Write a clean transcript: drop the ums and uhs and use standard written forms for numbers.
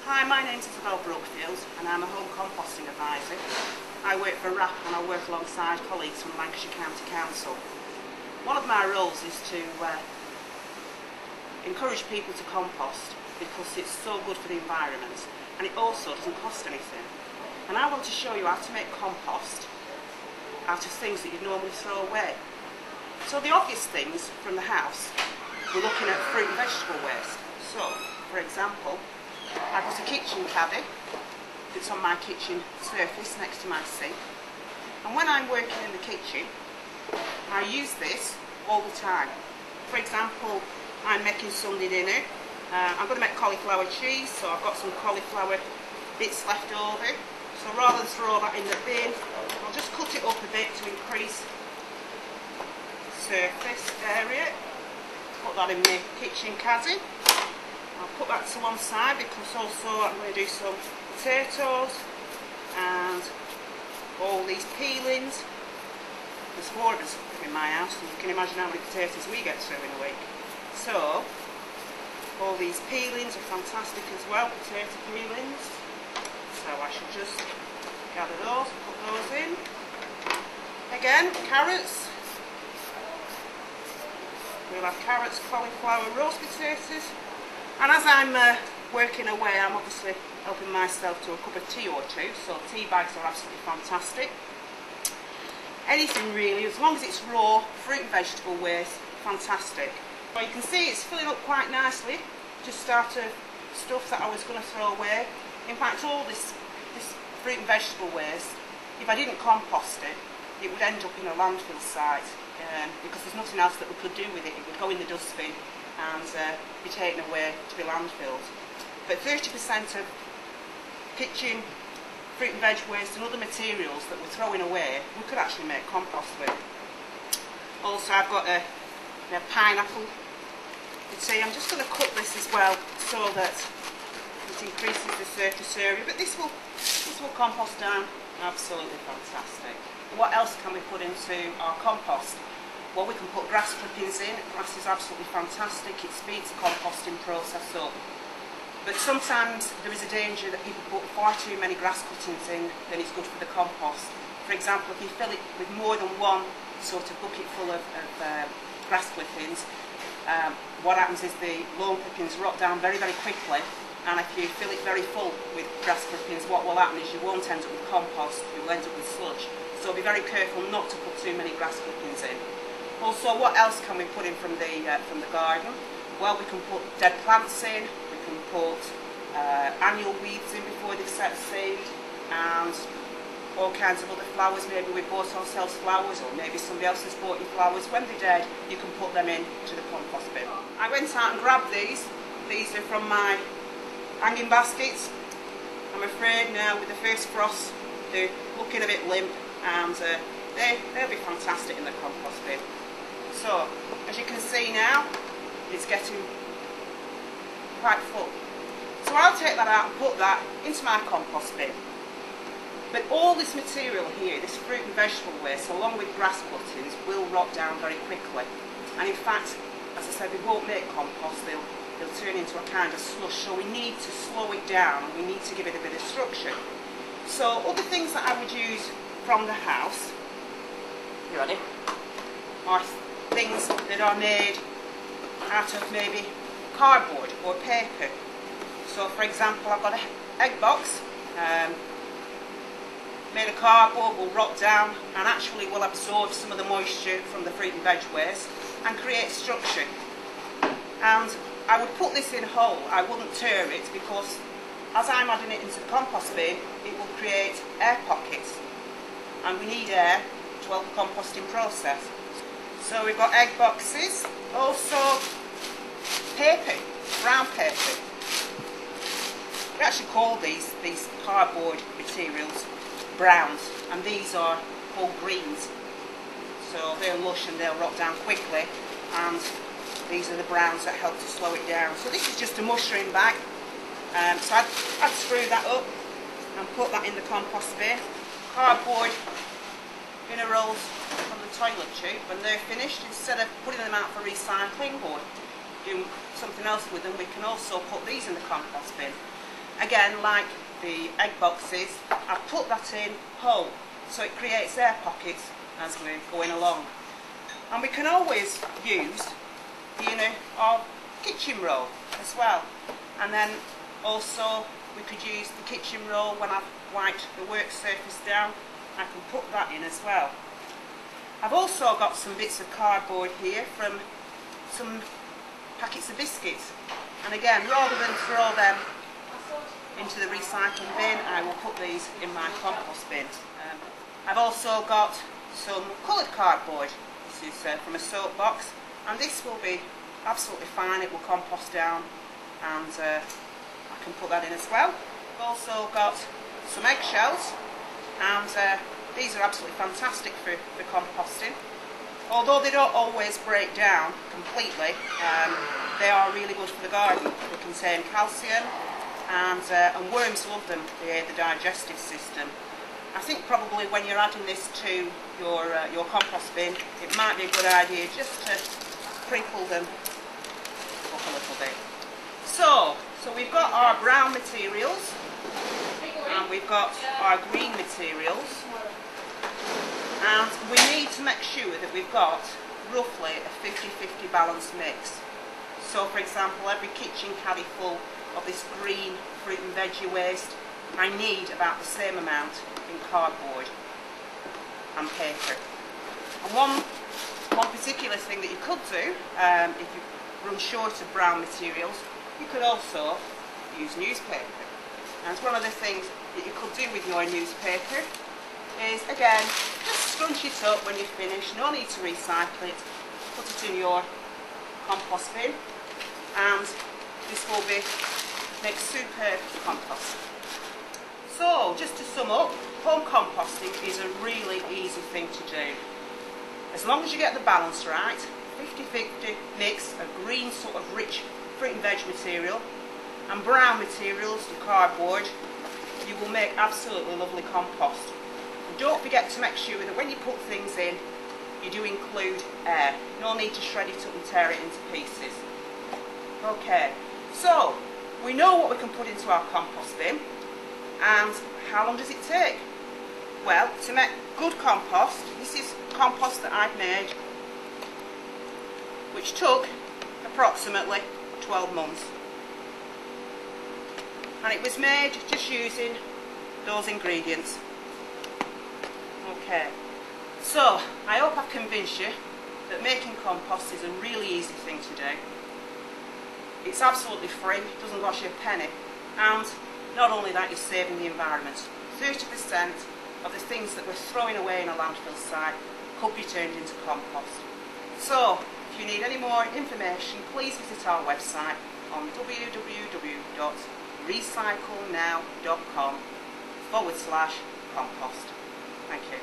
Hi, my name's Isobel Brookfield and I'm a home composting advisor. I work for RAP and I work alongside colleagues from Lancashire County Council. One of my roles is to encourage people to compost because it's so good for the environment and it also doesn't cost anything. And I want to show you how to make compost out of things that you'd normally throw away. So the obvious things from the house, we're looking at fruit and vegetable waste. So, for example, I've got a kitchen caddy that's on my kitchen surface next to my sink, and when I'm working in the kitchen I use this all the time. For example, I'm making Sunday dinner. I'm going to make cauliflower cheese, so I've got some cauliflower bits left over, so rather than throw that in the bin I'll just cut it up a bit to increase surface area. Put that in my kitchen caddy. I'll put that to one side because also I'm going to do some potatoes and all these peelings. There's 4 of us in my house and you can imagine how many potatoes we get through in a week. So all these peelings are fantastic as well, potato peelings. So I shall just gather those, put those in. Again, carrots. We'll have carrots, cauliflower, roast potatoes. And as I'm working away, I'm obviously helping myself to a cup of tea or two, so tea bags are absolutely fantastic. Anything really, as long as it's raw, fruit and vegetable waste, fantastic. Well, you can see it's filling up quite nicely, just out of stuff that I was going to throw away. In fact, all this fruit and vegetable waste, if I didn't compost it, it would end up in a landfill site, because there's nothing else that we could do with it. It would go in the dustbin and be taken away to be landfilled. But 30% of kitchen fruit and veg waste and other materials that we're throwing away, we could actually make compost with. Also, I've got a pineapple. You see, I'm just going to cut this as well so that it increases the surface area. But this will compost down absolutely fantastic. What else can we put into our compost? Well, we can put grass clippings in. Grass is absolutely fantastic. It speeds the composting process up. But sometimes there is a danger that people put far too many grass cuttings in than it's good for the compost. For example, if you fill it with more than one sort of bucket full of grass clippings, what happens is the lawn clippings rot down very, very quickly. And if you fill it very full with grass clippings, what will happen is you won't end up with compost, you will end up with sludge. So be very careful not to put too many grass clippings in. Also, what else can we put in from the garden? Well, we can put dead plants in, we can put annual weeds in before they've set seed, and all kinds of other flowers. Maybe we bought ourselves flowers, or maybe somebody else has bought you flowers. When they're dead, you can put them in to the compost bin. I went out and grabbed these. These are from my hanging baskets. I'm afraid now with the first frost they're looking a bit limp, and they'll be fantastic in the compost bin. So, as you can see now, it's getting quite full. So I'll take that out and put that into my compost bin. But all this material here, this fruit and vegetable waste, along with grass cuttings, will rot down very quickly. And in fact, as I said, they won't make compost, they'll turn into a kind of slush. So we need to slow it down, and we need to give it a bit of structure. So other things that I would use from the house, you ready, are things that are made out of maybe cardboard or paper. So for example, I've got an egg box made of cardboard, will rot down and actually will absorb some of the moisture from the fruit and veg waste and create structure. And I would put this in whole, I wouldn't tear it, because as I'm adding it into the compost bin, it will create air pockets, and we need air to help the composting process. So we've got egg boxes, also paper, brown paper. We actually call these cardboard materials browns, and these are called greens. So they're lush and they'll rot down quickly, and these are the browns that help to slow it down. So this is just a mushroom bag. So I'd screw that up and put that in the compost bin. Cardboard inner rolls from the toilet tube, when they're finished, instead of putting them out for recycling or doing something else with them, we can also put these in the compost bin. again, like the egg boxes, I've put that in whole, so it creates air pockets as we're going along. And we can always use the inner or kitchen roll as well. And then also we could use the kitchen roll when I've wiped the work surface down. I can put that in as well. I've also got some bits of cardboard here from some packets of biscuits. And again, rather than throw them into the recycling bin, I will put these in my compost bin. I've also got some coloured cardboard. This is from a soap box, and this will be absolutely fine. It will compost down, and I can put that in as well. I've also got some eggshells, and these are absolutely fantastic for composting. Although they don't always break down completely, they are really good for the garden. They contain calcium, and worms love them. They aid the digestive system. I think probably when you're adding this to your compost bin, it might be a good idea just to sprinkle them up a little bit. So we've got our brown materials, and we've got our green materials, and we need to make sure that we've got roughly a 50-50 balanced mix. So for example, every kitchen caddy full of this green fruit and veggie waste, I need about the same amount in cardboard and paper. And one particular thing that you could do, if you run short of brown materials, you could also use newspaper. And one of the things that you could do with your newspaper is, again, just scrunch it up when you finish. No need to recycle it. Put it in your compost bin, and this will make superb compost. So, just to sum up, home composting is a really easy thing to do. As long as you get the balance right, 50-50 mix of green sort of rich fruit and veg material and brown materials, your cardboard, you will make absolutely lovely compost. And don't forget to make sure that when you put things in, you do include air. No need to shred it up and tear it into pieces. Okay, so we know what we can put into our compost bin. And how long does it take? Well, to make good compost, this is compost that I've made, which took approximately 12 months. And it was made just using those ingredients. Okay, so I hope I've convinced you that making compost is a really easy thing to do. It's absolutely free, it doesn't cost you a penny, and not only that, you're saving the environment. 30% of the things that we're throwing away in a landfill site could be turned into compost. So, if you need any more information, please visit our website on www.recyclenow.com/compost. Thank you.